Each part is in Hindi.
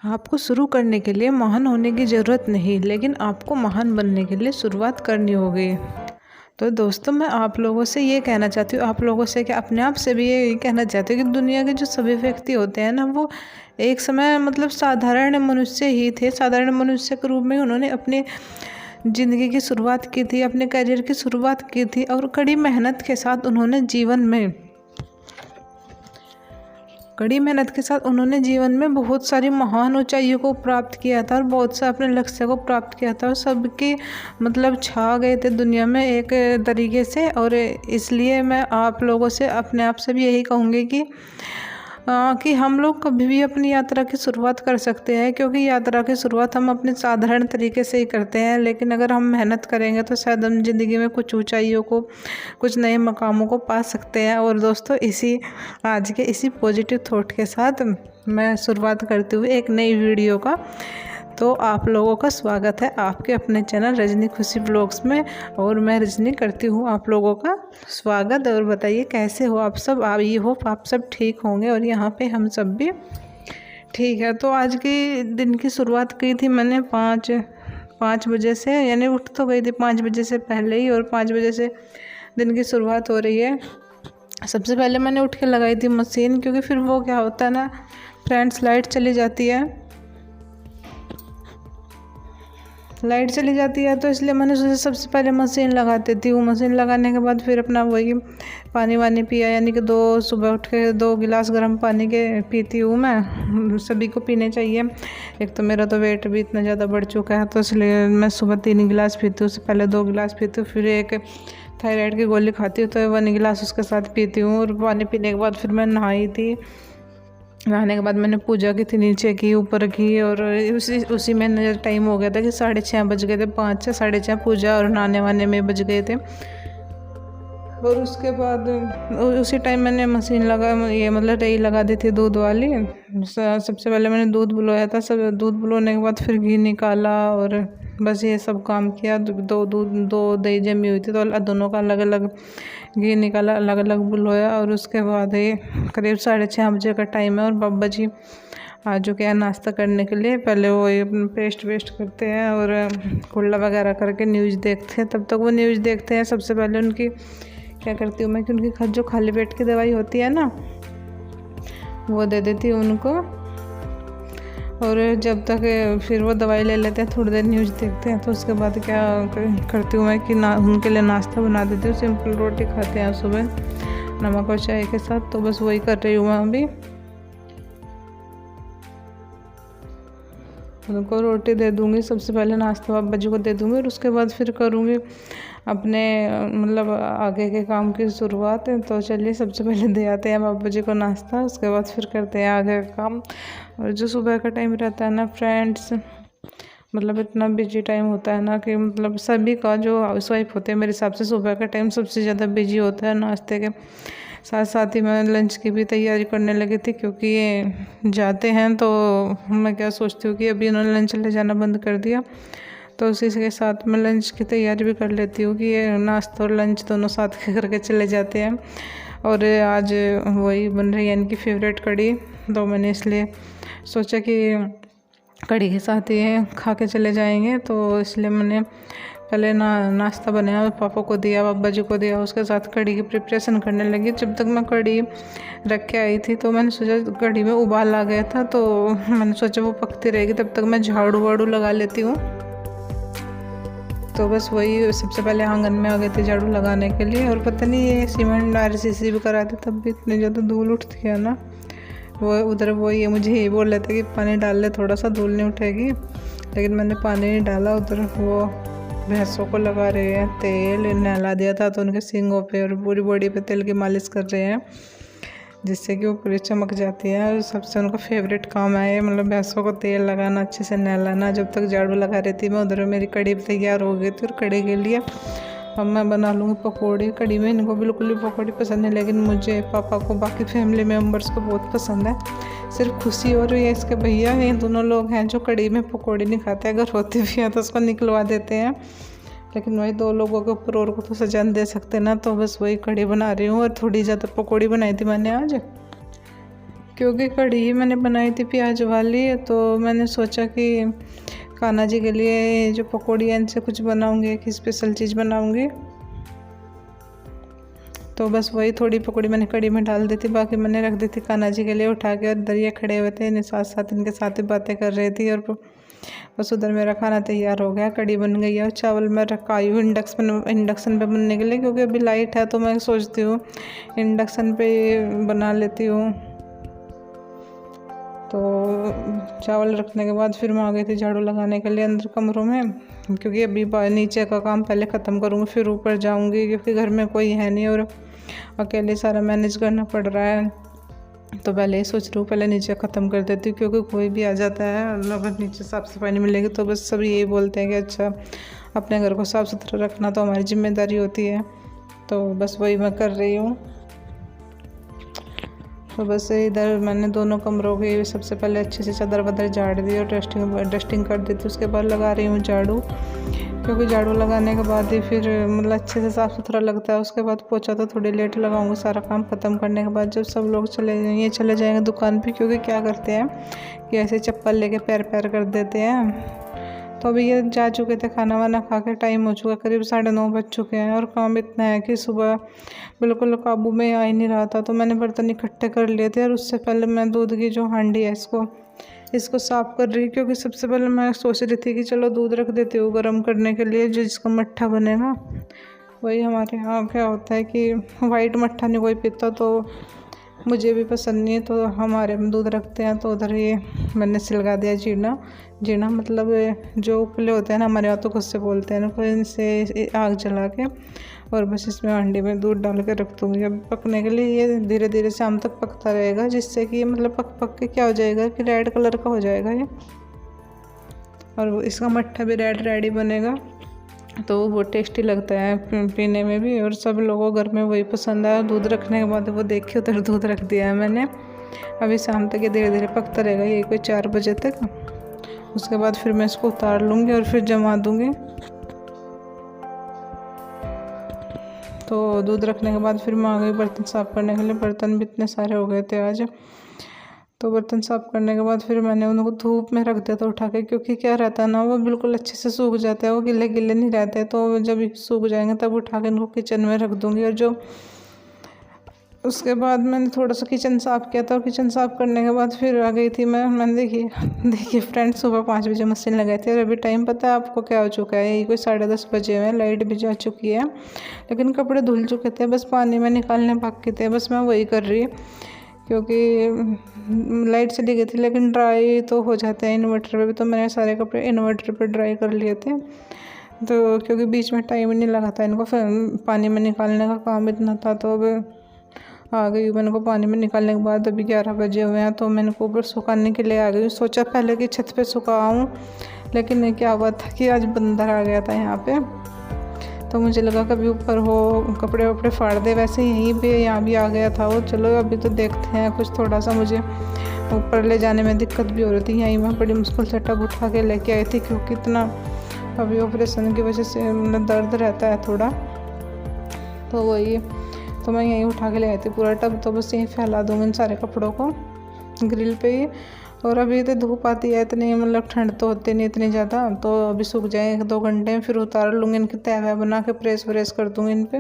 आपको शुरू करने के लिए महान होने की ज़रूरत नहीं, लेकिन आपको महान बनने के लिए शुरुआत करनी होगी। तो दोस्तों, मैं आप लोगों से ये कहना चाहती हूँ, आप लोगों से क्या अपने आप से भी ये कहना चाहती हूँ कि दुनिया के जो सभी व्यक्ति होते हैं ना, वो एक समय मतलब साधारण मनुष्य ही थे। साधारण मनुष्य के रूप में उन्होंने अपनी ज़िंदगी की शुरुआत की थी, अपने करियर की शुरुआत की थी और कड़ी मेहनत के साथ उन्होंने जीवन में बहुत सारी महान ऊंचाइयों को प्राप्त किया था और बहुत से अपने लक्ष्य को प्राप्त किया था और सबके मतलब छा गए थे दुनिया में एक तरीके से। और इसलिए मैं आप लोगों से अपने आप से भी यही कहूँगी कि हम लोग कभी भी अपनी यात्रा की शुरुआत कर सकते हैं, क्योंकि यात्रा की शुरुआत हम अपने साधारण तरीके से ही करते हैं, लेकिन अगर हम मेहनत करेंगे तो शायद हम ज़िंदगी में कुछ ऊंचाइयों को, कुछ नए मकामों को पा सकते हैं। और दोस्तों, आज के इसी पॉजिटिव थॉट के साथ मैं शुरुआत करती हुई एक नई वीडियो का। तो आप लोगों का स्वागत है आपके अपने चैनल रजनी खुशी ब्लॉग्स में, और मैं रजनी करती हूँ आप लोगों का स्वागत। और बताइए कैसे हो आप सब। ये होप आप सब ठीक होंगे और यहाँ पे हम सब भी ठीक है। तो आज के दिन की शुरुआत की थी मैंने 5 बजे से, यानी उठ तो गई थी 5 बजे से पहले ही, और 5 बजे से दिन की शुरुआत हो रही है। सबसे पहले मैंने उठ के लगाई थी मशीन, क्योंकि फिर वो क्या होता है ना फ्रेंड्स, लाइट चली जाती है तो इसलिए मैंने सोचा सबसे पहले मशीन लगा देती हूँ। मशीन लगाने के बाद फिर अपना वही पानी वानी पिया, यानी कि सुबह उठ के 2 गिलास गर्म पानी के पीती हूँ मैं। सभी को पीने चाहिए। एक तो मेरा तो वेट भी इतना ज़्यादा बढ़ चुका है, तो इसलिए मैं सुबह 3 गिलास पीती हूँ। उससे पहले 2 गिलास पीती हूँ, फिर एक थायराइड की गोली खाती हूँ तो 1 गिलास उसके साथ पीती हूँ। और पानी पीने के बाद फिर मैं नहाई थी। नहाने के बाद मैंने पूजा की थी, नीचे की ऊपर की, और उसी में टाइम हो गया था कि 6:30 बज गए थे। 5 से 6:30 पूजा और नहाने वाने में बज गए थे। और उसके बाद उसी टाइम मैंने मशीन रही लगा दी थी दूध वाली। सबसे पहले मैंने दूध बुलाया था। सब दूध बुलाने के बाद फिर घी निकाला और बस ये सब काम किया। 2 दही जमी हुई थी तो दोनों का अलग अलग घी निकाला, अलग अलग बुलाया। और उसके बाद ये करीब 6:30 बजे का टाइम है और बाबा जी आ चुके हैं नाश्ता करने के लिए। पहले वो पेस्ट वेस्ट करते हैं और कुल्ला वगैरह करके न्यूज़ देखते हैं। तब तक वो न्यूज़ देखते हैं। सबसे पहले उनकी क्या करती हूँ मैं कि उनकी जो खाली पेट की दवाई होती है ना, वो दे देती हूँ उनको। और जब तक फिर वो दवाई ले लेते हैं, थोड़ी देर न्यूज़ देखते हैं, तो उसके बाद क्या करती हूँ मैं कि उनके लिए नाश्ता बना देती हूँ। सिंपल रोटी खाते हैं सुबह नमक और चाय के साथ। तो बस वही कर रही हूँ मैं अभी। उनको रोटी दे दूँगी, सबसे पहले नाश्ता बाबा जी को दे दूँगी और उसके बाद फिर करूँगी अपने मतलब आगे के काम की शुरुआत। तो चलिए सबसे पहले दे आते हैं बाबा जी को नाश्ता, उसके बाद फिर करते हैं आगे का काम। और जो सुबह का टाइम रहता है ना फ्रेंड्स, मतलब इतना बिजी टाइम होता है ना कि मतलब सभी का जो हाउसवाइफ होते हैं मेरे हिसाब से सुबह का टाइम सबसे ज़्यादा बिजी होता है। नाश्ते के साथ साथ ही मैं लंच की भी तैयारी करने लगी थी, क्योंकि ये जाते हैं तो मैं क्या सोचती हूँ कि अभी इन्होंने लंच ले जाना बंद कर दिया, तो उसी के साथ मैं लंच की तैयारी भी कर लेती हूँ कि ये नाश्ता और लंच दोनों साथ करके चले जाते हैं। और आज वही बन रही है इनकी फेवरेट कड़ी, तो मैंने इसलिए सोचा कि कड़ी के साथ ही खा के चले जाएंगे। तो इसलिए मैंने पहले नाश्ता बनाया, पापा को दिया, बाबा जी को दिया, उसके साथ कड़ी की प्रिपरेशन करने लगी। जब तक मैं कड़ी रख के आई थी तो मैंने सोचा कड़ी में उबाल आ गया था, तो मैंने सोचा वो पकती रहेगी, तब तक मैं झाड़ू वाड़ू लगा लेती हूँ। तो बस वही सबसे पहले आंगन में आ गए थे झाड़ू लगाने के लिए। और पता नहीं ये सीमेंट RCC भी कराते तब भी इतनी ज़्यादा धूल उठती है ना। वो उधर वो ये मुझे यही बोल रहे थे कि पानी डाल ले, थोड़ा सा धूल नहीं उठेगी, लेकिन मैंने पानी नहीं डाला। उधर वो भैंसों को लगा रहे हैं तेल, नहला दिया था तो उनके सींगों पे और पूरी बॉडी पे तेल की मालिश कर रहे हैं, जिससे कि वो पूरी चमक जाती है। और सबसे उनका फेवरेट काम है मतलब भैंसों को तेल लगाना, अच्छे से नहलाना। जब तक झाड़ू लगा रही थी मैं, उधर मेरी कड़ी तैयार हो गई थी। और कड़ी के लिए अब मैं बना लूँगी पकौड़ी। कड़ी में इनको बिल्कुल भी पकौड़ी पसंद है, लेकिन मुझे, पापा को, बाकी फैमिली मेम्बर्स को बहुत पसंद है। सिर्फ खुशी और ये इसके भैया, ये दोनों लोग हैं जो कड़ी में पकौड़ी नहीं खाते। अगर होते भी हैं तो उसको निकलवा देते हैं, लेकिन वही 2 लोगों के ऊपर और को तो सजा दे सकते ना। तो बस वही कड़ी बना रही हूँ। और थोड़ी ज़्यादा पकौड़ी बनाई थी मैंने आज, क्योंकि कढ़ी ही मैंने बनाई थी प्याज वाली, तो मैंने सोचा कि कान्हा जी के लिए जो पकौड़ी है इनसे कुछ बनाऊंगी, एक स्पेशल चीज़ बनाऊंगी। तो बस वही थोड़ी पकौड़ी मैंने कढ़ी में डाल दी थी, बाकी मैंने रख दी थी कान्हा जी के लिए उठा के। और दरिया खड़े हुए थे, इन्हें साथ साथ इनके साथ ही बातें कर रही थी। और बस उधर मेरा खाना तैयार हो गया, कढ़ी बन गई है और चावल मैं रखा आई हूँ इंडक्शन पे बनने के लिए, क्योंकि अभी लाइट है तो मैं सोचती हूँ इंडक्शन पे बना लेती हूँ। तो चावल रखने के बाद फिर मैं आ गई थी झाड़ू लगाने के लिए अंदर कमरों में, क्योंकि अभी नीचे का काम पहले ख़त्म करूँगी फिर ऊपर जाऊँगी, क्योंकि घर में कोई है नहीं और अकेले सारा मैनेज करना पड़ रहा है। तो पहले ही सोच रही हूँ पहले नीचे ख़त्म कर देती हूँ, क्योंकि कोई भी आ जाता है अगर नीचे साफ़ सफाई नहीं मिलेगी तो बस सब यही बोलते हैं कि अच्छा अपने घर को साफ़ सुथरा रखना तो हमारी जिम्मेदारी होती है। तो बस वही मैं कर रही हूँ। तो बस इधर मैंने दोनों कमरों की सबसे पहले अच्छे से चादर वादर झाड़ दी और डस्टिंग कर दी थी। उसके बाद लगा रही हूँ झाड़ू, क्योंकि झाड़ू लगाने के बाद ही फिर मतलब अच्छे से साफ़ सुथरा लगता है। उसके बाद पोछा तो थोड़ी लेट लगाऊंगी, सारा काम ख़त्म करने के बाद जब सब लोग चले जाएंगे दुकान पे, क्योंकि क्या करते हैं कि ऐसे चप्पल लेके पैर कर देते हैं। तो अभी ये जा चुके थे, खाना वाना खा के टाइम हो चुका, करीब 9:30 बज चुके हैं और काम इतना है कि सुबह बिल्कुल काबू में आ ही नहीं रहा था। तो मैंने बर्तन इकट्ठे कर लिए थे और उससे पहले मैं दूध की जो हांडी है इसको साफ़ कर रही, क्योंकि सबसे पहले मैं सोच रही थी कि चलो दूध रख देती हूँ गर्म करने के लिए, जो जिसका मट्ठा बनेगा। वही हमारे यहाँ क्या होता है कि वाइट मट्ठा नहीं कोई पीता, तो मुझे भी पसंद नहीं है, तो हमारे में दूध रखते हैं। तो उधर ये मैंने सिलगा दिया जीना मतलब जो उपले होते हैं ना, हमारे यहाँ तो खुद से बोलते हैं ना, कोई इनसे आग जला के और बस इसमें हांडी में दूध डाल के रख दूँगी अब पकने के लिए। ये धीरे धीरे शाम तक पकता रहेगा, जिससे कि मतलब पक के क्या हो जाएगा कि रेड कलर का हो जाएगा ये, और इसका मट्ठा भी रेड ही बनेगा। तो वो टेस्टी लगता है पीने में भी, और सब लोगों घर में वही पसंद है। दूध रखने के बाद वो देखिए उधर दूध रख दिया है मैंने। अभी शाम तक ये धीरे धीरे पकता रहेगा, ये कोई 4 बजे तक। उसके बाद फिर मैं इसको उतार लूँगी और फिर जमा दूँगी। तो दूध रखने के बाद फिर मैं आ गई बर्तन साफ़ करने के लिए। बर्तन भी इतने सारे हो गए थे आज। तो बर्तन साफ़ करने के बाद फिर मैंने उनको धूप में रख दिया था उठा के, क्योंकि क्या रहता है ना, वो बिल्कुल अच्छे से सूख जाते हैं, वो गिले गिले नहीं रहते। तो जब सूख जाएंगे तब उठा के इनको किचन में रख दूँगी। और जो उसके बाद मैंने थोड़ा सा किचन साफ़ किया था, और किचन साफ़ करने के बाद फिर आ गई थी मैंने देखिए फ्रेंड सुबह 5 बजे मशीन लगाई थी, और अभी टाइम पता है आपको क्या हो चुका है, यही कोई 10:30 बजे हुए हैं। लाइट भी जा चुकी है, लेकिन कपड़े धुल चुके थे, बस पानी में निकालने बाकी थे। बस मैं वही कर रही, क्योंकि लाइट चली गई थी, लेकिन ड्राई तो हो जाते हैं इन्वर्टर पे भी। तो मैंने सारे कपड़े इन्वर्टर पे ड्राई कर लिए थे, तो क्योंकि बीच में टाइम नहीं लगा था इनको पानी में निकालने का काम इतना था। तो अब आ गई हूँ मैंने को पानी में निकालने के बाद। अभी 11 बजे हुए हैं, तो मैंने को ऊपर सुखाने के लिए आ गई हूँ। सोचा पहले कि छत पे सुखाऊँ, लेकिन क्या हुआ था कि आज बंदर आ गया था यहाँ पे, तो मुझे लगा कभी ऊपर हो कपड़े वपड़े फाड़ दे, वैसे यहीं पे यहाँ भी आ गया था वो। चलो अभी तो देखते हैं, कुछ थोड़ा सा मुझे ऊपर ले जाने में दिक्कत भी हो रही थी। यहीं मैं बड़ी मुश्किल से टब उठा के लेके आई थी, क्योंकि इतना अभी ऑपरेशन की वजह से मतलब दर्द रहता है थोड़ा, तो वही तो मैं यहीं उठा के ले आई थी पूरा टब। तो बस यहीं फैला दूँगी इन सारे कपड़ों को ग्रिल पे ही। और अभी तो धूप आती है इतनी, मतलब ठंड तो होती नहीं इतनी ज़्यादा, तो अभी सूख जाए 1-2 घंटे में, फिर उतार लूँगी इनकी तह बना के, प्रेस व्रेस कर दूँगी इन पे।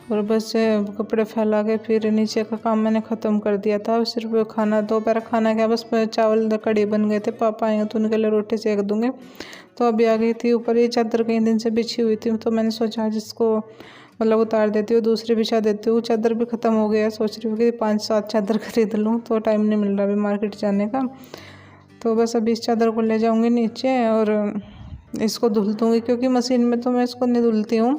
और बस कपड़े फैला के फिर नीचे का काम मैंने ख़त्म कर दिया था। सिर्फ खाना दोपहर खाना क्या, बस चावल कड़ी बन गए थे, पापा आएंगे तो उनके लिए रोटी सेक दूँगी। तो अभी आ गई थी ऊपर, ये चादर कई दिन से बिछी हुई थी, तो मैंने सोचा जिसको मतलब उतार देती हूँ, दूसरी बिछा देती हूँ। चादर भी ख़त्म हो गया है, सोच रही हूँ कि 5-7 चादर खरीद लूँ, तो टाइम नहीं मिल रहा अभी मार्केट जाने का। तो बस अभी इस चादर को ले जाऊँगी नीचे और इसको धुल दूँगी, क्योंकि मशीन में तो मैं इसको नहीं धुलती हूँ,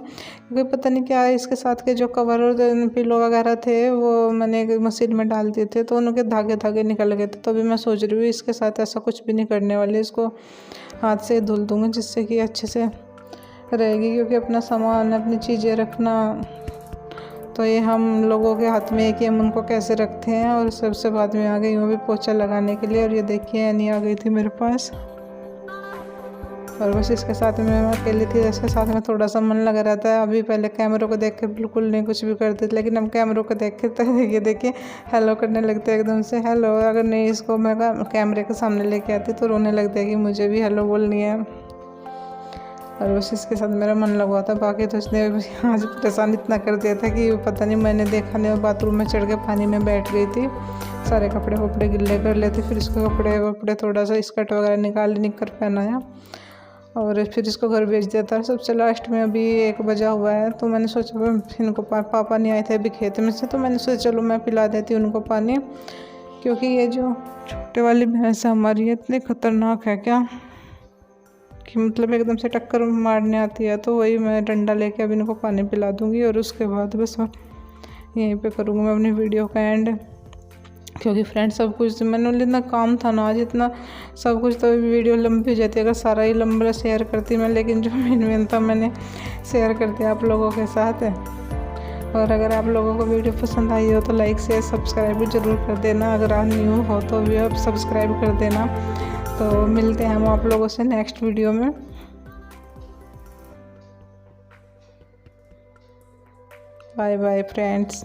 क्योंकि पता नहीं क्या है, इसके साथ के जो कवर और पिलो वगैरह थे वो मैंने मशीन में डाल दिए थे, तो उनके धागे निकल गए थे। तो अभी मैं सोच रही हूँ इसके साथ ऐसा कुछ भी नहीं करने वाली, इसको हाथ से धुल दूँगी, जिससे कि अच्छे से रहेगी। क्योंकि अपना सामान अपनी चीज़ें रखना तो ये हम लोगों के हाथ में है कि हम उनको कैसे रखते हैं। और सबसे बाद में आ गई हूँ अभी पोछा लगाने के लिए, और ये देखिए एनी आ गई थी मेरे पास, और बस इसके साथ में मैं अकेली थी, इसके साथ में थोड़ा सा मन लगा रहता है। अभी पहले कैमरों को देख के बिल्कुल नहीं कुछ भी करते थे, लेकिन अब कैमरों को देख के तो ये देखिए हेलो करने लगते हैं एकदम से। हेलो, अगर नहीं इसको मैं कैमरे के सामने लेके आती तो रोने लगता है कि मुझे भी हेलो बोलनी है। और बस इसके साथ मेरा मन लगा था। बाकी तो इसने आज परेशान इतना कर दिया था कि पता नहीं, मैंने देखा नहीं, बाथरूम में चढ़ के पानी में बैठ गई थी, सारे कपड़े वपड़े गिल्ले कर लेते। फिर इसको कपड़े वपड़े थोड़ा सा स्कर्ट वगैरह निकाल निकर पहनाया और फिर इसको घर भेज दिया था। सबसे लास्ट में अभी 1 बजा हुआ है, तो मैंने सोचा इनको पापा नहीं आए थे अभी खेत में से, तो मैंने सोचा चलो मैं पिला देती हूँ उनको पानी, क्योंकि ये जो छोटे वाली भैंस है हमारी ये इतनी ख़तरनाक है क्या कि मतलब एकदम से टक्कर मारने आती है। तो वही मैं डंडा लेके अभी इनको पानी पिला दूँगी और उसके बाद बस यहीं पे करूँगी मैं अपनी वीडियो का एंड, क्योंकि फ्रेंड्स सब कुछ मैंने इतना काम था ना आज, इतना सब कुछ, तो वीडियो लंबी हो जाती है अगर सारा ही लंबा शेयर करती मैं, लेकिन जो मेन था मैंने शेयर कर दिया आप लोगों के साथ। और अगर आप लोगों को वीडियो पसंद आई हो तो लाइक शेयर सब्सक्राइब भी ज़रूर कर देना, अगर आप न्यू हो तो भी आप सब्सक्राइब कर देना। तो मिलते हैं हम आप लोगों से नेक्स्ट वीडियो में। Bye bye friends.